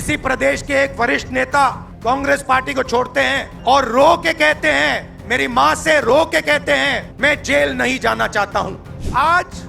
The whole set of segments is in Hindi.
इसी प्रदेश के एक वरिष्ठ नेता कांग्रेस पार्टी को छोड़ते हैं और रो के कहते हैं, मेरी मां से रो के कहते हैं, मैं जेल नहीं जाना चाहता हूं। आज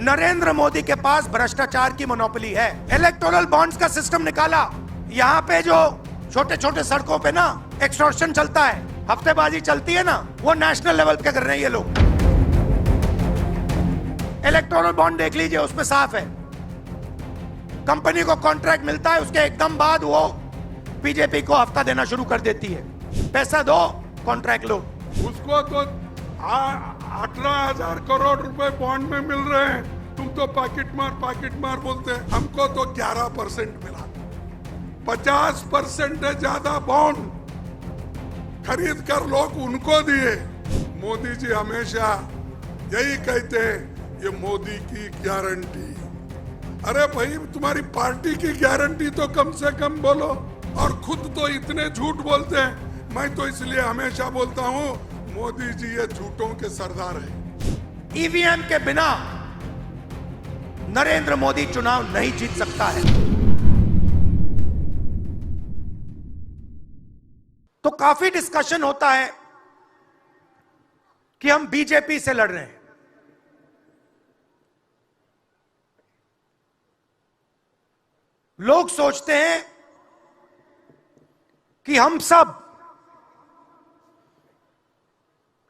नरेंद्र मोदी के पास भ्रष्टाचार की मोनोपोली है। इलेक्टोरल बॉन्ड्स का सिस्टम निकाला। यहां पे जो छोटे छोटे सड़कों पे ना एक्सटॉर्शन चलता है, हफ्तेबाजी चलती है ना, वो नेशनल लेवल पे कर रहे हैं ये लोग। इलेक्टोरल बॉन्ड देख लीजिए, उसमें साफ है। कंपनी को कॉन्ट्रैक्ट मिलता है, उसके एकदम बाद वो बीजेपी को हफ्ता देना शुरू कर देती है। पैसा दो, कॉन्ट्रैक्ट लो। उसको तो 18,000 करोड़ रुपए बॉन्ड में मिल रहे हैं। तुम तो पाकिट मार बोलते हैं। हमको तो 11% मिला। 50% है ज्यादा बॉन्ड खरीद कर लोग उनको दिए। मोदी जी हमेशा यही कहते हैं, ये मोदी की गारंटी। अरे भाई, तुम्हारी पार्टी की गारंटी तो कम से कम बोलो। और खुद तो इतने झूठ बोलते हैं। मैं तो इसलिए हमेशा बोलता हूँ, मोदी जी ये झूठों के सरदार हैं। ईवीएम के बिना नरेंद्र मोदी चुनाव नहीं जीत सकता है। तो काफी डिस्कशन होता है कि हम बीजेपी से लड़ रहे हैं। लोग सोचते हैं कि हम सब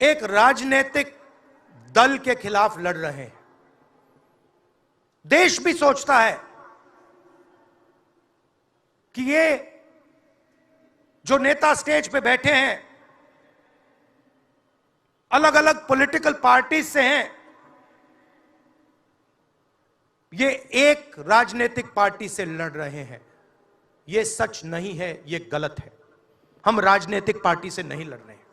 एक राजनीतिक दल के खिलाफ लड़ रहे हैं। देश भी सोचता है कि ये जो नेता स्टेज पे बैठे हैं, अलग अलग पॉलिटिकल पार्टी से हैं, ये एक राजनीतिक पार्टी से लड़ रहे हैं। ये सच नहीं है, ये गलत है। हम राजनीतिक पार्टी से नहीं लड़ रहे हैं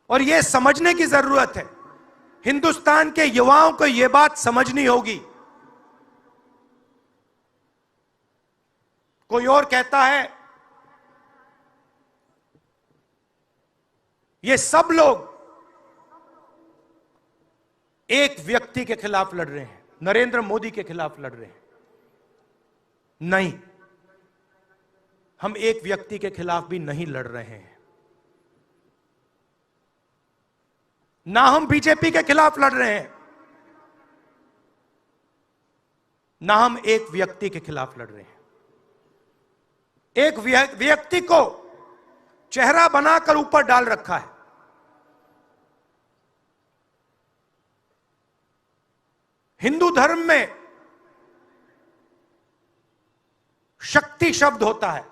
और यह समझने की जरूरत है। हिंदुस्तान के युवाओं को यह बात समझनी होगी। कोई और कहता है ये सब लोग एक व्यक्ति के खिलाफ लड़ रहे हैं, नरेंद्र मोदी के खिलाफ लड़ रहे हैं। नहीं, हम एक व्यक्ति के खिलाफ भी नहीं लड़ रहे हैं। ना हम बीजेपी के खिलाफ लड़ रहे हैं, ना हम एक व्यक्ति के खिलाफ लड़ रहे हैं। एक व्यक्ति को चेहरा बनाकर ऊपर डाल रखा है। हिंदू धर्म में शक्ति शब्द होता है।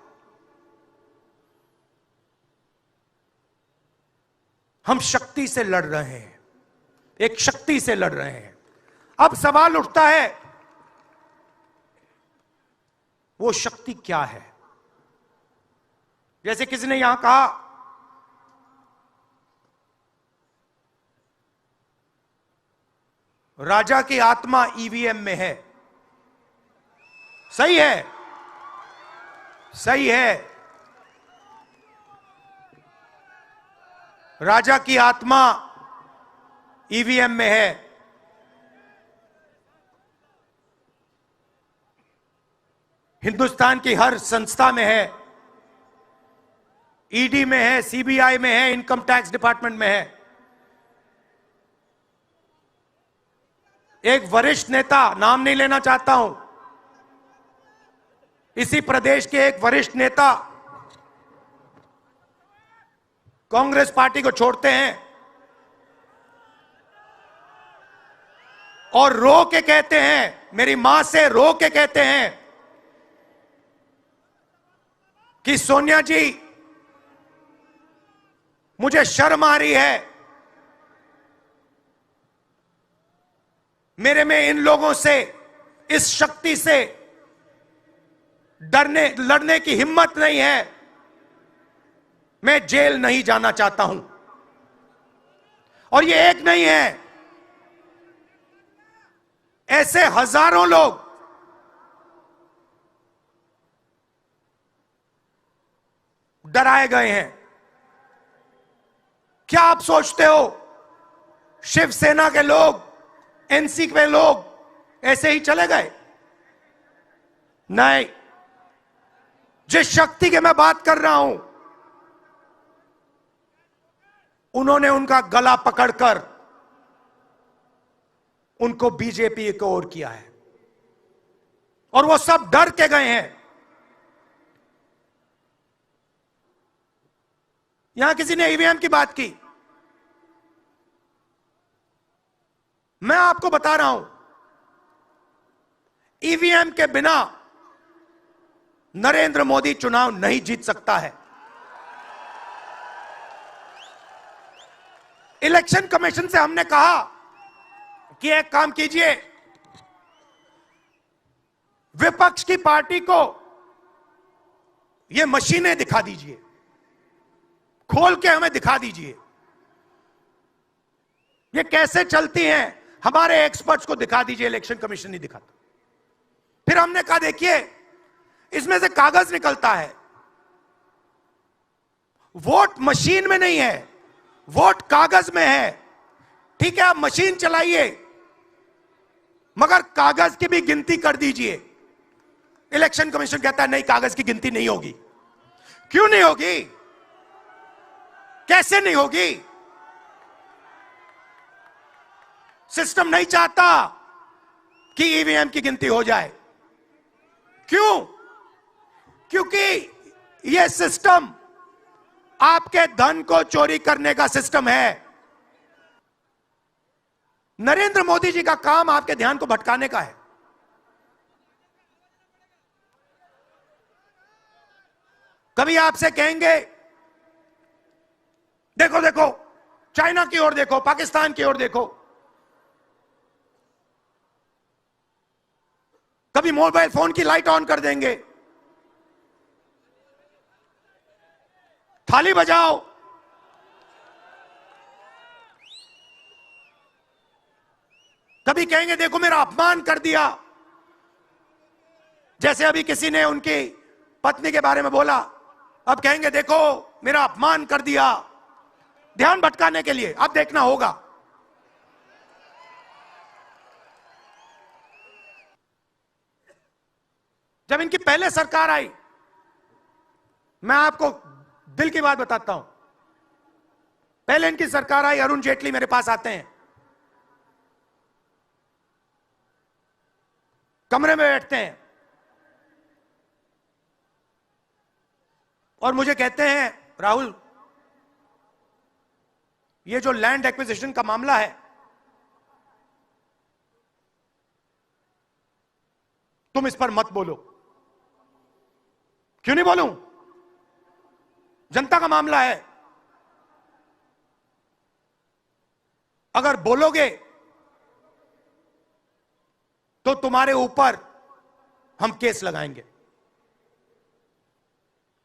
हम शक्ति से लड़ रहे हैं, एक शक्ति से लड़ रहे हैं। अब सवाल उठता है, वो शक्ति क्या है? जैसे किसी ने यहां कहा, राजा की आत्मा ईवीएम में है। सही है, सही है। राजा की आत्मा ईवीएम में है। हिंदुस्तान की हर संस्था में है, ईडी में है, सीबीआई में है, इनकम टैक्स डिपार्टमेंट में है। एक वरिष्ठ नेता, नाम नहीं लेना चाहता हूं, इसी प्रदेश के एक वरिष्ठ नेता कांग्रेस पार्टी को छोड़ते हैं और रो के कहते हैं, मेरी मां से रो के कहते हैं कि सोनिया जी, मुझे शर्म आ रही है, मेरे में इन लोगों से, इस शक्ति से लड़ने की हिम्मत नहीं है, मैं जेल नहीं जाना चाहता हूं। और ये एक नहीं है, ऐसे हजारों लोग डराए गए हैं। क्या आप सोचते हो शिवसेना के लोग, एनसी के लोग ऐसे ही चले गए? नहीं, जिस शक्ति की मैं बात कर रहा हूं, उन्होंने उनका गला पकड़कर उनको बीजेपी की ओर किया है और वो सब डर के गए हैं। यहां किसी ने ईवीएम की बात की, मैं आपको बता रहा हूं, ईवीएम के बिना नरेंद्र मोदी चुनाव नहीं जीत सकता है। इलेक्शन कमीशन से हमने कहा कि एक काम कीजिए, विपक्ष की पार्टी को ये मशीनें दिखा दीजिए, खोल के हमें दिखा दीजिए ये कैसे चलती हैं, हमारे एक्सपर्ट्स को दिखा दीजिए। इलेक्शन कमीशन नहीं दिखाता। फिर हमने कहा देखिए, इसमें से कागज निकलता है, वोट मशीन में नहीं है, वोट कागज में है। ठीक है, आप मशीन चलाइए, मगर कागज की भी गिनती कर दीजिए। इलेक्शन कमीशन कहता है नहीं, कागज की गिनती नहीं होगी। क्यों नहीं होगी? कैसे नहीं होगी? सिस्टम नहीं चाहता कि ईवीएम की गिनती हो जाए। क्यों? क्योंकि यह सिस्टम आपके धन को चोरी करने का सिस्टम है। नरेंद्र मोदी जी का काम आपके ध्यान को भटकाने का है। कभी आपसे कहेंगे देखो देखो, चाइना की ओर देखो, पाकिस्तान की ओर देखो। कभी मोबाइल फोन की लाइट ऑन कर देंगे, थाली बजाओ। कभी कहेंगे देखो मेरा अपमान कर दिया, जैसे अभी किसी ने उनकी पत्नी के बारे में बोला, अब कहेंगे देखो मेरा अपमान कर दिया, ध्यान भटकाने के लिए। अब देखना होगा। जब इनकी पहले सरकार आई, मैं आपको दिल की बात बताता हूं, पहले इनकी सरकार आई, अरुण जेटली मेरे पास आते हैं, कमरे में बैठते हैं और मुझे कहते हैं राहुल, ये जो लैंड एक्विजिशन का मामला है, तुम इस पर मत बोलो। क्यों नहीं बोलूं? जनता का मामला है। अगर बोलोगे तो तुम्हारे ऊपर हम केस लगाएंगे।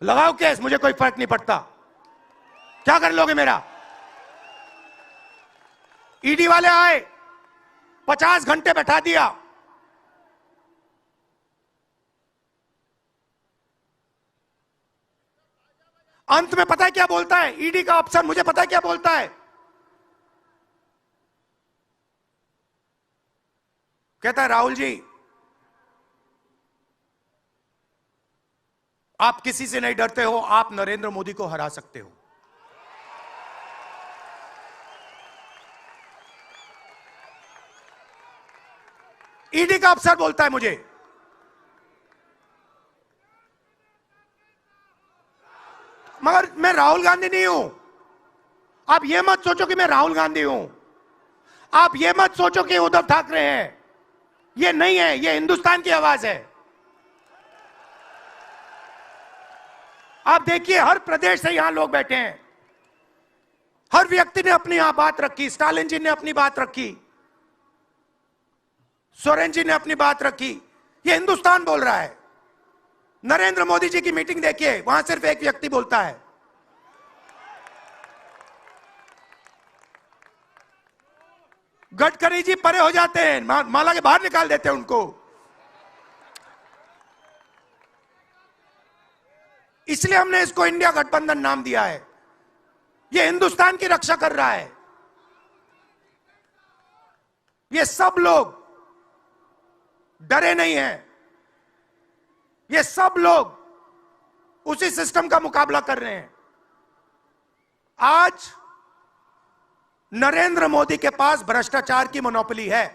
लगाओ केस, मुझे कोई फर्क नहीं पड़ता। क्या कर लोगे मेरा? ईडी वाले आए, 50 घंटे बैठा दिया। अंत में पता है क्या बोलता है ईडी का अफसर? मुझे पता है क्या बोलता है? कहता है राहुल जी, आप किसी से नहीं डरते हो, आप नरेंद्र मोदी को हरा सकते हो। ईडी का अफसर बोलता है मुझे। मगर मैं राहुल गांधी नहीं हूं। आप यह मत सोचो कि मैं राहुल गांधी हूं। आप यह मत सोचो कि उद्धव ठाकरे हैं। यह नहीं है, यह हिंदुस्तान की आवाज है। आप देखिए, हर प्रदेश से यहां लोग बैठे हैं, हर व्यक्ति ने अपनी यहां बात रखी। स्टालिन जी ने अपनी बात रखी, सोरेन जी ने अपनी बात रखी। यह हिंदुस्तान बोल रहा है। नरेंद्र मोदी जी की मीटिंग देखिए, वहां सिर्फ एक व्यक्ति बोलता है। गडकरी जी परे हो जाते हैं, माला के बाहर निकाल देते हैं उनको। इसलिए हमने इसको इंडिया गठबंधन नाम दिया है। यह हिंदुस्तान की रक्षा कर रहा है। ये सब लोग डरे नहीं हैं। ये सब लोग उसी सिस्टम का मुकाबला कर रहे हैं। आज नरेंद्र मोदी के पास भ्रष्टाचार की मोनोपोली है।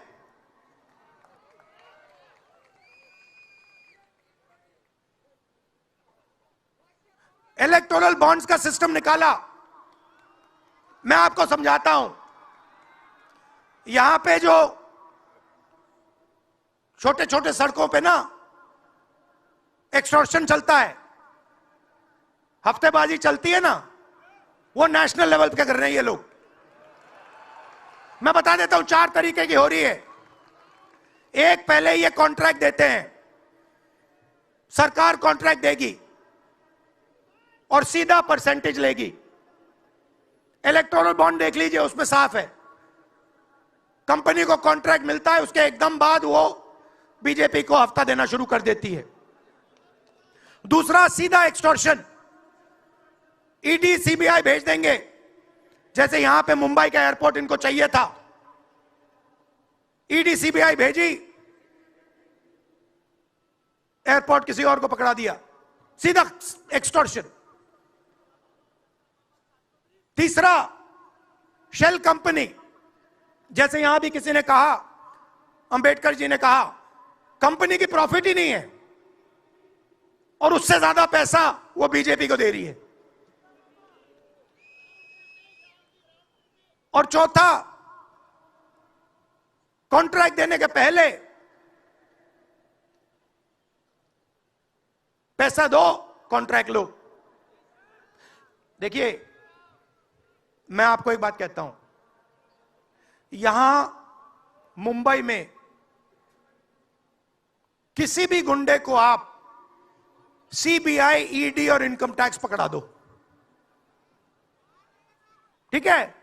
इलेक्टोरल बॉन्ड्स का सिस्टम निकाला। मैं आपको समझाता हूं। यहां पे जो छोटे छोटे सड़कों पे ना एक्सटॉर्शन चलता है, हफ्तेबाजी चलती है ना, वो नेशनल लेवल पे कर रहे हैं ये लोग। मैं बता देता हूं, 4 तरीके की हो रही है। एक, पहले ये कॉन्ट्रैक्ट देते हैं, सरकार कॉन्ट्रैक्ट देगी और सीधा परसेंटेज लेगी। इलेक्टोरल बॉन्ड देख लीजिए, उसमें साफ है, कंपनी को कॉन्ट्रैक्ट मिलता है, उसके एकदम बाद वो बीजेपी को हफ्ता देना शुरू कर देती है। दूसरा, सीधा एक्सटॉर्शन, ईडी सीबीआई भेज देंगे। जैसे यहां पे मुंबई का एयरपोर्ट इनको चाहिए था, ईडी सीबीआई भेजी, एयरपोर्ट किसी और को पकड़ा दिया, सीधा एक्सटॉर्शन। तीसरा, शेल कंपनी, जैसे यहां भी किसी ने कहा, अंबेडकर जी ने कहा, कंपनी की प्रॉफिट ही नहीं है और उससे ज्यादा पैसा वो बीजेपी को दे रही है। और चौथा, कॉन्ट्रैक्ट देने के पहले पैसा दो, कॉन्ट्रैक्ट लो। देखिए, मैं आपको एक बात कहता हूं, यहां मुंबई में किसी भी गुंडे को आप सीबीआई, ईडी और इनकम टैक्स पकड़ा दो, ठीक है,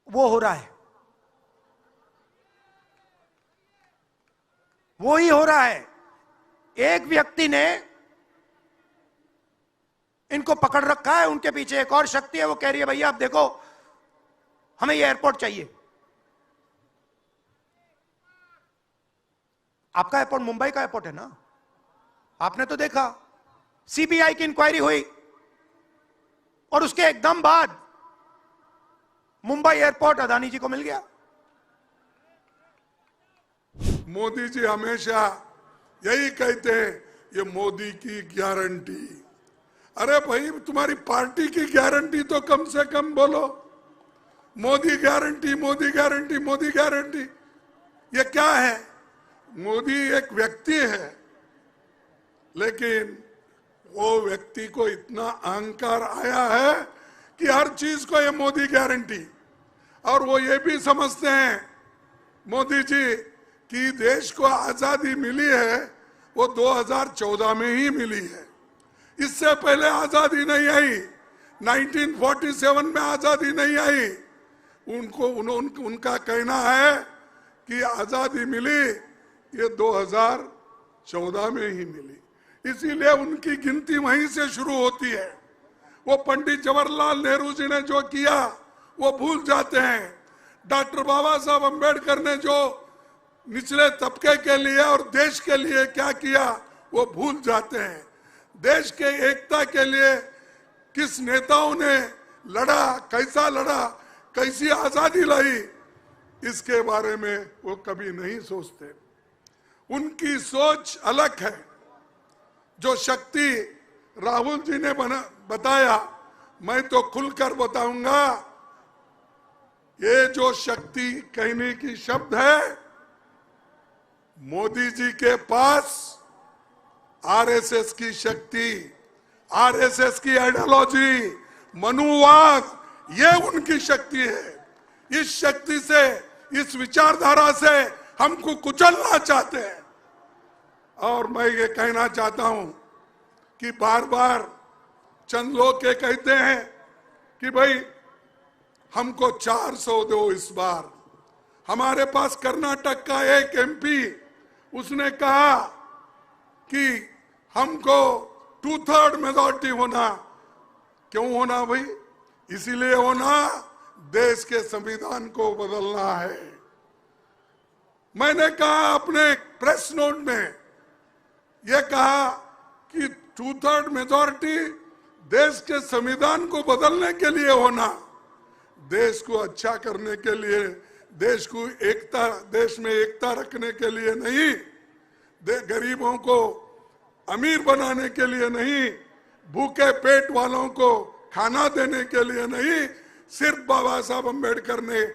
वो हो रहा है, वो ही हो रहा है। एक व्यक्ति ने इनको पकड़ रखा है, उनके पीछे एक और शक्ति है, वो कह रही है भैया आप देखो हमें ये एयरपोर्ट चाहिए। आपका एयरपोर्ट मुंबई का एयरपोर्ट है ना, आपने तो देखा, सीबीआई की इंक्वायरी हुई और उसके एकदम बाद मुंबई एयरपोर्ट अदानी जी को मिल गया। मोदी जी हमेशा यही कहते हैं, ये मोदी की गारंटी। अरे भाई, तुम्हारी पार्टी की गारंटी तो कम से कम बोलो। Modi guarantee, Modi guarantee, Modi guarantee, ये क्या है? मोदी एक व्यक्ति है, लेकिन वो व्यक्ति को इतना अहंकार आया है कि हर चीज को ये मोदी गारंटी। और वो ये भी समझते हैं मोदी जी कि देश को आजादी मिली है वो 2014 में ही मिली है, इससे पहले आजादी नहीं आई, 1947 में आजादी नहीं आई। उनका कहना है कि आजादी मिली ये 2014 में ही मिली, इसीलिए उनकी गिनती वहीं से शुरू होती है। वो पंडित जवाहरलाल नेहरू जी ने जो किया वो भूल जाते हैं। डॉक्टर बाबा साहब अम्बेडकर ने जो निचले तबके के लिए और देश के लिए क्या किया वो भूल जाते हैं। देश के एकता के लिए किस नेताओं ने लड़ा, कैसा लड़ा, कैसी आजादी लाई, इसके बारे में वो कभी नहीं सोचते। उनकी सोच अलग है। जो शक्ति राहुल जी ने बताया, मैं तो खुलकर बताऊंगा, ये जो शक्ति कहने की शब्द है, मोदी जी के पास आरएसएस की शक्ति, आरएसएस की आइडियोलॉजी, मनुवाद, ये उनकी शक्ति है। इस शक्ति से, इस विचारधारा से हमको कुचलना चाहते हैं। और मैं ये कहना चाहता हूं कि बार बार चंद लोग ये कहते हैं कि भाई हमको 400 दो इस बार। हमारे पास कर्नाटक का एक एमपी, उसने कहा कि हमको 2/3 मेजॉरिटी होना। क्यों होना भाई? इसीलिए होना, देश के संविधान को बदलना है। मैंने कहा अपने प्रेस नोट में, यह कहा कि 2/3 मेजॉरिटी देश के संविधान को बदलने के लिए होना, देश को अच्छा करने के लिए, देश को एकता, देश में एकता रखने के लिए नहीं, गरीबों को अमीर बनाने के लिए नहीं, भूखे पेट वालों को खाना देने के लिए नहीं, सिर्फ बाबा साहब अम्बेडकर ने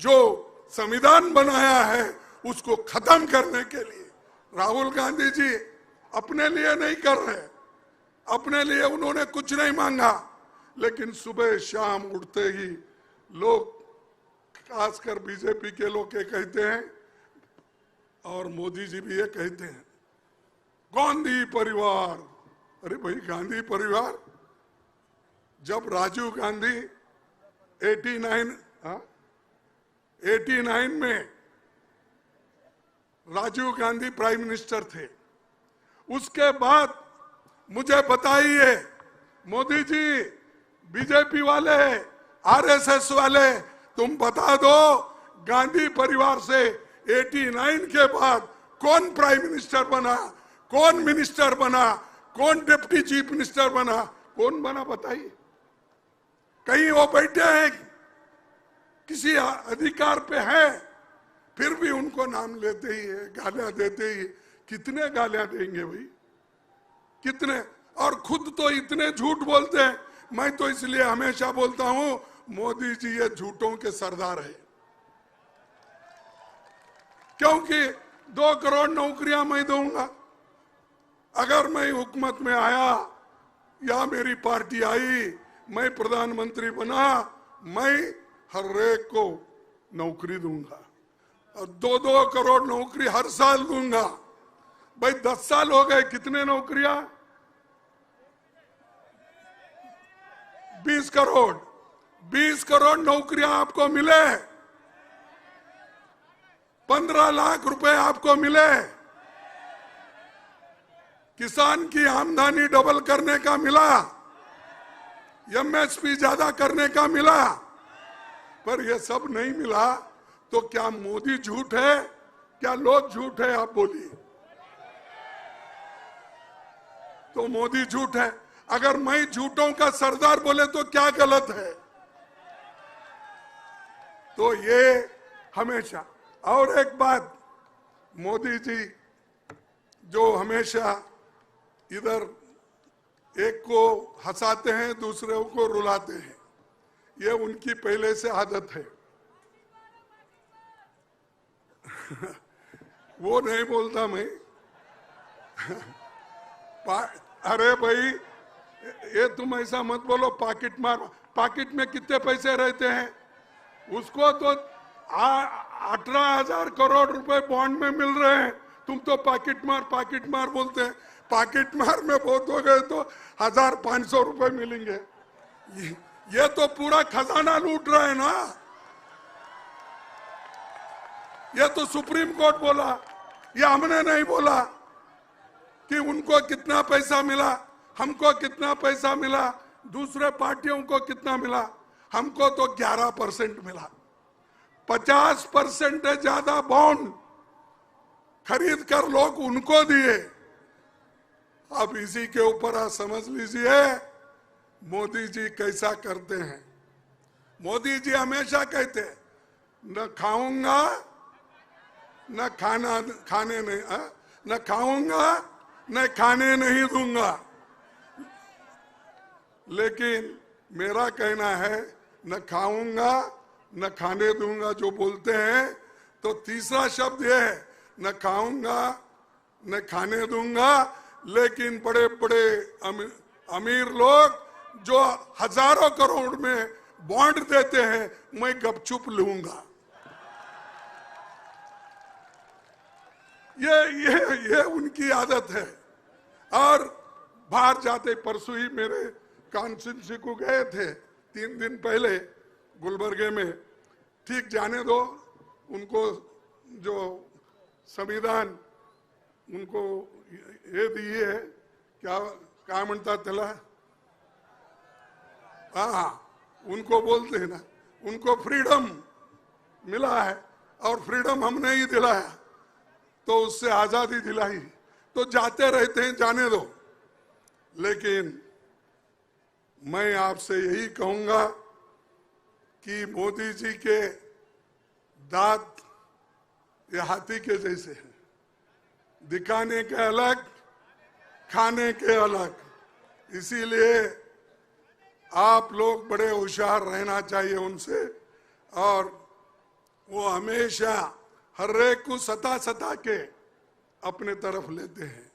जो संविधान बनाया है उसको खत्म करने के लिए। राहुल गांधी जी अपने लिए नहीं कर रहे, अपने लिए उन्होंने कुछ नहीं मांगा, लेकिन सुबह शाम उठते ही लोग, खासकर बीजेपी के लोग ये कहते हैं और मोदी जी भी ये कहते हैं, गांधी परिवार। अरे भाई, गांधी परिवार, जब राजीव गांधी 89 में राजीव गांधी प्राइम मिनिस्टर थे, उसके बाद मुझे बताइए मोदी जी, बीजेपी वाले, आरएसएस वाले, तुम बता दो गांधी परिवार से 89 के बाद कौन प्राइम मिनिस्टर बना, कौन मिनिस्टर बना, कौन डिप्टी चीफ मिनिस्टर बना, कौन बना बताइए। कहीं वो बैठे हैं, किसी अधिकार पे है, फिर भी उनको नाम लेते ही है, गालियां देते ही। कितने गालियां देंगे भाई, कितने? और खुद तो इतने झूठ बोलते हैं। मैं तो इसलिए हमेशा बोलता हूं, मोदी जी ये झूठों के सरदार है, क्योंकि 2 करोड़ नौकरियां मैं दूंगा। अगर मैं हुकूमत में आया या मेरी पार्टी आई, मैं प्रधानमंत्री बना, मैं हर एक को नौकरी दूंगा और 2-2 करोड़ नौकरी हर साल दूंगा। भाई 10 साल हो गए, कितने नौकरियां? 20 करोड़। 20 करोड़ नौकरियां आपको मिले, 15 लाख रुपए आपको मिले, किसान की आमदनी डबल करने का मिला, एमएसपी ज्यादा करने का मिला, पर यह सब नहीं मिला। तो क्या मोदी झूठ है, क्या लोग झूठ है? आप बोलिए। तो मोदी झूठ है। अगर मैं झूठों का सरदार बोले तो क्या गलत है? तो ये हमेशा। और एक बात, मोदी जी जो हमेशा इधर एक को हंसाते हैं, दूसरे को रुलाते हैं, ये उनकी पहले से आदत है। वो नहीं बोलता मैं। अरे भाई, ये तुम ऐसा मत बोलो, पॉकेट मार। पॉकेट में कितने पैसे रहते हैं? उसको तो 18,000 करोड़ रुपए बॉन्ड में मिल रहे हैं, तुम तो पॉकेट मार बोलते हैं। पॉकेट मार में बहुत हो गए तो 1,500 रुपए मिलेंगे। ये तो पूरा खजाना लूट रहे हैं ना। ये तो सुप्रीम कोर्ट बोला, ये हमने नहीं बोला कि उनको कितना पैसा मिला, हमको कितना पैसा मिला, दूसरे पार्टियों को कितना मिला। हमको तो 11% मिला। 50% से ज्यादा बॉन्ड खरीद कर लोग उनको दिए। अब इसी के ऊपर आप समझ लीजिए मोदी जी कैसा करते हैं। मोदी जी हमेशा कहते हैं, न खाऊंगा न खाने नहीं, न खाऊंगा न खाने नहीं दूंगा। लेकिन मेरा कहना है, न खाऊंगा न खाने दूंगा जो बोलते हैं, तो तीसरा शब्द यह है, न खाऊंगा न खाने दूंगा। लेकिन बड़े बड़े अमीर लोग जो हजारों करोड़ में बॉन्ड देते हैं, मैं गपचुप लूंगा। ये उनकी आदत है। और बाहर जाते, परसों ही मेरे कॉन्स्टिट्यूंसी को गए थे 3 दिन पहले गुलबर्गे में। ठीक, जाने दो, उनको जो संविधान उनको ये दिए है, क्या म्हणता त्याला, हाँ, उनको बोलते हैं ना, उनको फ्रीडम मिला है और फ्रीडम हमने ही दिलाया। तो उससे आजादी दिलाई, तो जाते रहते हैं, जाने दो। लेकिन मैं आपसे यही कहूंगा कि मोदी जी के दांत ये हाथी के जैसे हैं, दिखाने के अलग, खाने के अलग। इसीलिए आप लोग बड़े होशियार रहना चाहिए उनसे, और वो हमेशा हर एक को सता के अपने तरफ लेते हैं।